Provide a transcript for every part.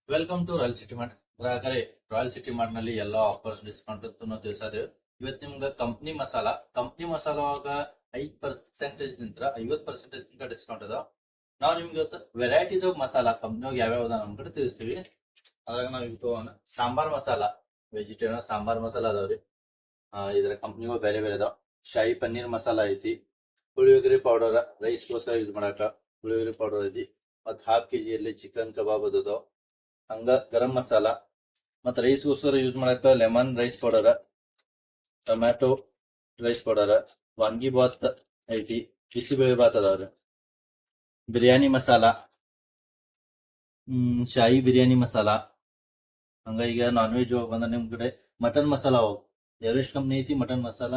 Welcome to royal city mart. ಗ್ರಾಹಕರೇ, royal city mart ನಲ್ಲಿ ಎಲ್ಲಾ ಆಫರ್ಸ್ ಡಿಸ್ಕೌಂಟ್ ತಿಳಿಸದೇವೆ. ಇವತ್ತು ನಿಮ್ಗೆ ಕಂಪ್ನಿ ಮಸಾಲ ಒಳಗ 5% ನಿಂತ್ರ 50% ತನಕ ಡಿಸ್ಕೌಂಟ್ ಅದ. ನಾವು ನಿಮ್ಗೆ ಇವತ್ತು ವೆರೈಟೀಸ್ ಆಫ್ ಮಸಾಲ ಕಂಪ್ನಿ ಯಾವ್ಯಾವ ನಮ್ ಕಡೆ ತಿಳಿಸ್ತೀವಿ. ಅದ್ರಾಗ ನಾವು ಇವತ್ತು ಸಾಂಬಾರ್ ಮಸಾಲ, ವೆಜಿಟೇರಿಯನ್ ಸಾಂಬಾರ್ ಮಸಾಲ ಅದಾವ್ರಿ. ಇದ್ರ ಕಂಪ್ನಿಗಳು ಬೇರೆ ಬೇರೆ ಅದಾವ. ಶಾಹಿ ಪನ್ನೀರ್ ಮಸಾಲ ಐತಿ, ಪುಳಿಯೋಗರೆ ಪೌಡರ್ ರೈಸ್ಗೋಸ್ಕರ ಯೂಸ್ ಮಾಡಾಕ ಪುಳಿಯೋಗರೆ ಪೌಡರ್ ಐತಿ, ಮತ್ ಹಾಫ್ ಕೆಜಿಯಲ್ಲಿ ಚಿಕನ್ ಕಬಾಬ್ ಅದಾವ. ಹಂಗ ಗರಂ ಮಸಾಲ ಮತ್ತ ರೈಸ್ಗೋಸ್ಕರ ಯೂಸ್ ಮಾಡಾಕ lemon rice powder, tomato rice powder, vangi bath ಐತಿ, ಬಿಸಿಬೇಳೆ ಬಾತ್ ಅದಾವ್ರಿ. ಬಿರಿಯಾನಿ ಮಸಾಲ, ಶಾಹಿ ಬಿರಿಯಾನಿ ಮಸಾಲ. ಹಂಗ ಈಗ ನಾನ್ ವೆಜ್ ಬಂದ ನಿಮ್ ಕಡೆ ಮಟನ್ ಮಸಾಲ ಹೋಗ್ ಎವರೆಸ್ಟ್ ಕಂಪ್ನಿ ಐತಿ. ಮಟನ್ ಮಸಾಲ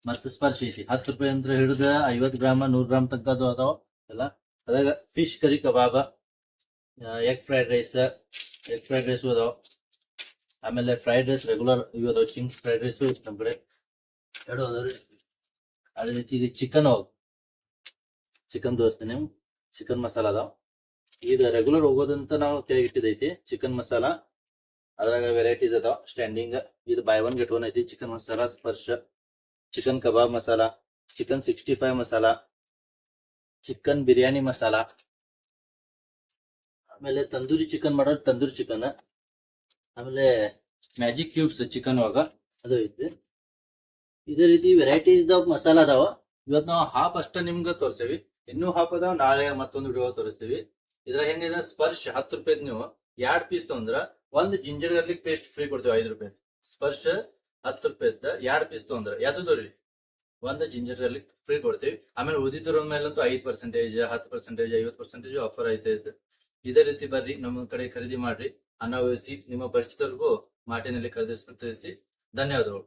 ಮತ್ತ ಸ್ಪರ್ಶ ಐತಿ. 10 ರೂಪಾಯಿ ಅಂತ ಹಿಡಿದ್ರ 50 ಗ್ರಾಮ್ 100 ಗ್ರಾಮ್ ತನಕ ಅದಾವ ಎಲ್ಲ. ಅದಾಗ ಫಿಶ್ ಕರಿ ಕಬಾಬ್, ಎಗ್ ಫ್ರೈಡ್ ರೈಸ್ ಅದಾವ. ಆಮೇಲೆ ಫ್ರೈಡ್ ರೈಸ್ ರೆಗ್ಯುಲರ್ ಇವು ಅದಾವ. ಚಿಂಗ್ಸ್ ಫ್ರೈಡ್ ರೈಸ್ ಐತಿ ನಮ್ ಕಡೆ ಎರಡು ಅದಾವ್ರಿ. ಅದೇ ರೀತಿ ಇದು ಚಿಕನ್ ತೋರಿಸ್ತೀನಿ. ಚಿಕನ್ ಮಸಾಲ ಅದಾವ. ಇದು ರೆಗ್ಯುಲರ್ ಹೋಗೋದಂತ ನಾವು ಕೆಳಗೆ ಇಟ್ಟಿದೈತಿ ಚಿಕನ್ ಮಸಾಲ. ಅದ್ರಾಗ ವೆರೈಟೀಸ್ ಅದಾವ ಸ್ಟ್ಯಾಂಡಿಂಗ್. ಇದು ಬೈ ಒನ್ ಗೆಟ್ ಒನ್ ಐತಿ. ಚಿಕನ್ ಮಸಾಲ ಸ್ಪರ್ಶ, ಚಿಕನ್ ಕಬಾಬ್ ಮಸಾಲ, ಚಿಕನ್ 65 ಮಸಾಲ, ಚಿಕನ್ ಬಿರಿಯಾನಿ ಮಸಾಲ, ಆಮೇಲೆ ತಂದೂರಿ ಚಿಕನ್ ಮಾಡೋದು ತಂದೂರಿ ಚಿಕನ್, ಆಮೇಲೆ ಮ್ಯಾಜಿಕ್ ಕ್ಯೂಬ್ಸ್ ಚಿಕನ್ ಒಳಗ ಅದು ಐತಿ. ಇದೇ ರೀತಿ ವೆರೈಟೀಸ್ ಮಸಾಲ ಅದಾವ. ಇವತ್ತು ನಾವು ಹಾಫ್ ಅಷ್ಟ ನಿಮ್ಗೆ ತೋರಿಸ್ತೀವಿ. ಇನ್ನೂ ಹಾಫ್ ಅದಾವ, ನಾಳೆ ಮತ್ತೊಂದು ವಿಡಿಯೋ ತೋರಿಸ್ತೀವಿ. ಇದ್ರ ಹೆಂಗಿದೆ ಸ್ಪರ್ಶ 10 ರೂಪಾಯಿ ನೀವು 2 ಪೀಸ್ ತಗೊಂಡ್ರ ಒಂದು ಜಿಂಜರ್ ಗಾರ್ಲಿಕ್ ಪೇಸ್ಟ್ ಫ್ರೀ ಕೊಡ್ತೀವಿ 5 ರೂಪಾಯಿ. ಸ್ಪರ್ಶ 10 ರೂಪಾಯಿ 2 ಪೀಸ್ ತಗೊಂಡ್ರ ಯಾವ್ದು ತೋರಿ ಒಂದು ಜಿಂಜರ್ ಗಾರ್ಲಿಕ್ ಫ್ರೀ ಕೊಡ್ತೀವಿ. ಆಮೇಲೆ ಉಳಿದಿರೋ ಮೇಲಂತೂ 5%, 10%, 50% ಆಫರ್ ಐತೆ. ಇದೇ ರೀತಿ ಬರ್ರಿ ನಮ್ಮ ಕಡೆ ಖರೀದಿ ಮಾಡ್ರಿ. ಅನ್ನ ವಹಿಸಿ ನಿಮ್ಮ ಪರಿಚಿತರಿಗೂ ಮಾಟಿನಲ್ಲಿ ಖರೀದಿಸಿ ತಿಳಿಸಿ. ಧನ್ಯವಾದಗಳು.